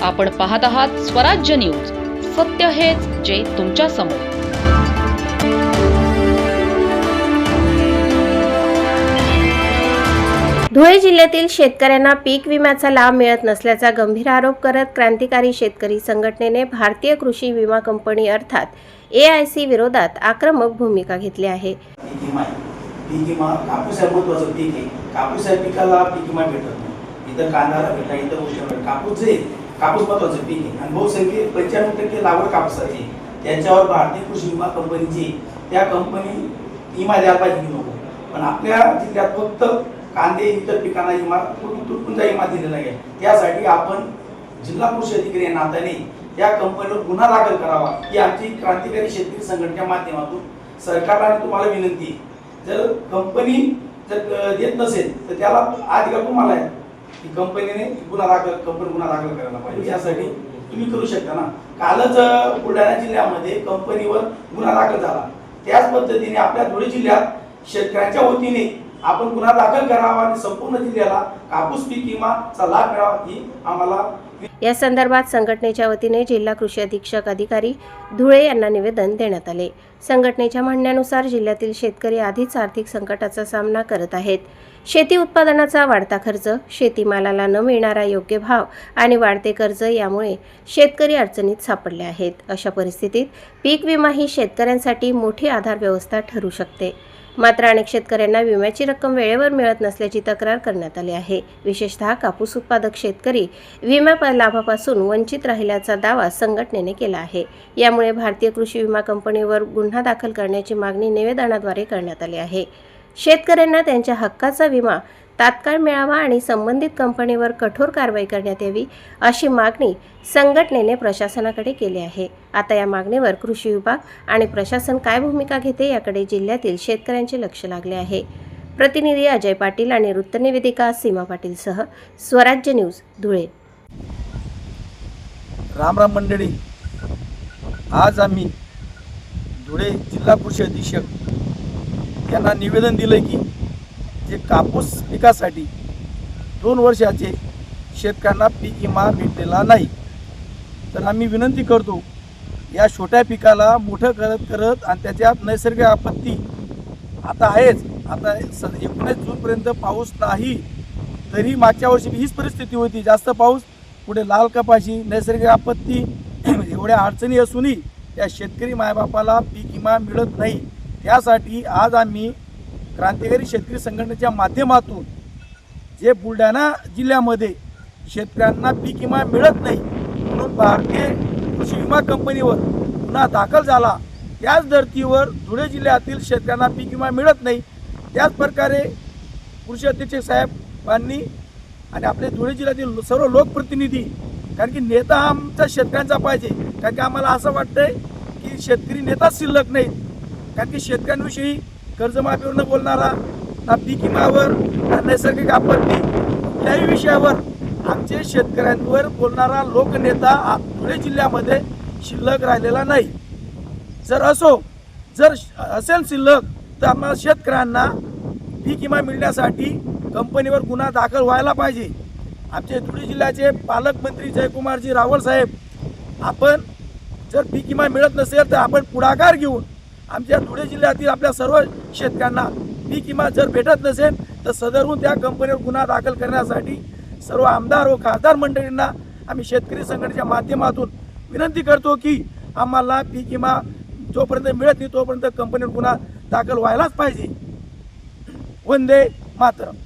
आपण पाहत आहात स्वराज्य न्यूज, सत्य हेच जे तुमच्या समोर। धुळे जिल्ह्यातील शेतकऱ्यांना पीक विम्याचा लाभ मिळत नसल्याचा गंभीर आरोप करत क्रांतिकारी शेतकरी संघटनेने भारतीय कृषी विमा कंपनी अर्थात AIC विरोधात आक्रमक भूमिका घेतली आहे। पीक विमा कापूस हे महत्त्वाचं पीक आहे। कापूस या पिकाला पीक विमा भेटत नाही। इतर कांद्याला भेटला, इतर गोष्टींना कापूस महत्त्वाचं पीक आहे आणि बहुसंख्येने 95% लागवड कापसाची आहे। त्याच्यावर भारतीय कृषी विमा कंपनीची त्या कंपनी विमा द्यायला पाहिजे की नको, पण आपल्या जिल्ह्यात फक्त कांदे इतर पिकांना विमा तुटपुंजा विमा दिलेला आहे। त्यासाठी आपण जिल्हा कृषी अधिकारी या नात्याने या कंपनीवर गुन्हा दाखल करावा ही आमची क्रांतिकारी शेतकरी संघटनेच्या माध्यमातून सरकारला तुम्हाला विनंती आहे। जर कंपनी जर देत नसेल तर त्याला अधिकार तुम्हाला आहे की कंपनी गुन्हा दाखल करायला पाहिजे। यासाठी तुम्ही करू शकता ना। कालच बुलढाणा जिल्ह्यामध्ये कंपनीवर गुन्हा दाखल झाला। त्याच पद्धतीने आपल्या धुळे जिल्ह्यात शेतकऱ्यांच्या वतीने आपण गुन्हा दाखल करावा आणि संपूर्ण जिल्ह्याला कापूस पीक विमाचा लाभ मिळावा ही आम्हाला। या संदर्भात संघटनेच्या वतीने जिल्हा कृषी अधीक्षक अधिकारी धुळे यांना निवेदन देण्यात आले। संघटनेच्या म्हणण्यानुसार जिल्ह्यातील शेतकरी आधीच आर्थिक संकटाचा सामना करत आहेत। शेती उत्पादनाचा वाढता खर्च, शेतीमालाला न मिळणारा योग्य भाव आणि वाढते कर्ज यामुळे शेतकरी अडचणीत सापडले आहेत। अशा परिस्थितीत पीक विमा ही शेतकऱ्यांसाठी मोठी आधार व्यवस्था ठरू शकते। मात्र अनेक शेतकऱ्यांना विम्याची रक्कम वेळेवर मिळत नसल्याची तक्रार करण्यात आली आहे। विशेषतः कापूस उत्पादक शेतकरी विमा लाभापासून वंचित राहिल्याचा दावा संघटनेने केला आहे। यामुळे भारतीय कृषी विमा कंपनीवर गुन्हा दाखल करण्याची मागणी निवेदनाद्वारे करण्यात आली आहे। शेतकऱ्यांना त्यांच्या हक्काचा विमा तात्काळ मिळावा आणि संबंधित कंपनीवर कठोर कारवाई करण्यात यावी अशी मागणी संघटनेने प्रशासनाकडे केली आहे। आता या मागणीवर कृषी विभाग आणि प्रशासन काय भूमिका घेते याकडे जिल्ह्यातील शेतकऱ्यांचे लक्ष लागले आहे। प्रतिनिधी अजय पाटील आणि वृत्तनिवेदिका सीमा पाटील सह स्वराज्य न्यूज धुळे। राम राम मंडळी, आज आम्ही धुळे जिल्हा कृषी अधीक्षक यांना निवेदन दिले की जे कापूस पिकासाठी 2 वर्षाचे शेतकऱ्यांना पीक विमा भेटलेला नाही, तर आम्ही विनंती करतो या छोट्या पिकाला मोठं करत आणि त्याच्यात नैसर्गिक आपत्ती आता आहेच। आता 19 जूनपर्यंत पाऊस नाही, तरी मागच्या वर्षी हीच परिस्थिती होती। जास्त पाऊस, पुढे लाल कपाशी, नैसर्गिक आपत्ती, एवढ्या अडचणी असूनही या शेतकरी मायबापाला पीक विमा मिळत नाही। त्यासाठी आज आम्ही क्रांतिकारी शेतकरी संघटनेच्या माध्यमातून जे बुलढाणा जिल्ह्यामध्ये शेतकऱ्यांना पीक विमा मिळत नाही म्हणून भारतीय कृषी विमा कंपनीवर गुन्हा दाखल झाला, त्याच धर्तीवर धुळे जिल्ह्यातील शेतकऱ्यांना पीक विमा मिळत नाही। त्याच प्रकारे कृषी अधीक्षक साहेबांनी आणि आपले धुळे जिल्ह्यातील सर्व लोकप्रतिनिधी, कारण की नेता आमचा शेतकऱ्यांचा पाहिजे, कारण की आम्हाला असं वाटतंय की शेतकरी नेताच शिल्लक नाही। कारण की शेतकऱ्यांविषयी कर्जमाफीवर न बोलणारा, ना पीक विम्यावर, ना नैसर्गिक आपत्ती, कुठल्याही विषयावर आमचे शेतकऱ्यांवर बोलणारा लोकनेता धुळे जिल्ह्यामध्ये शिल्लक राहिलेला नाही। जर असेल शिल्लक तर आम्हाला शेतकऱ्यांना पीक विमा मिळण्यासाठी कंपनीवर गुन्हा दाखल व्हायला पाहिजे। आमचे धुळे जिल्ह्याचे पालकमंत्री जयकुमारजी रावल साहेब, आपण जर पीक विमा मिळत नसेल तर आपण पुढाकार घेऊन आमच्या धुळे जिल्ह्यातील आपल्या सर्व शेतकऱ्यांना पीक विमा जर भेटत नसेल तर सदरहून त्या कंपनीवर गुन्हा दाखल करण्यासाठी सर्व आमदार व खासदार मंडळींना आम्ही शेतकरी संघटनेच्या माध्यमातून विनंती करतो की आम्हाला पीक विमा जोपर्यंत मिळत नाही तोपर्यंत कंपनीवर गुन्हा दाखल व्हायलाच पाहिजे। वंदे मातरम।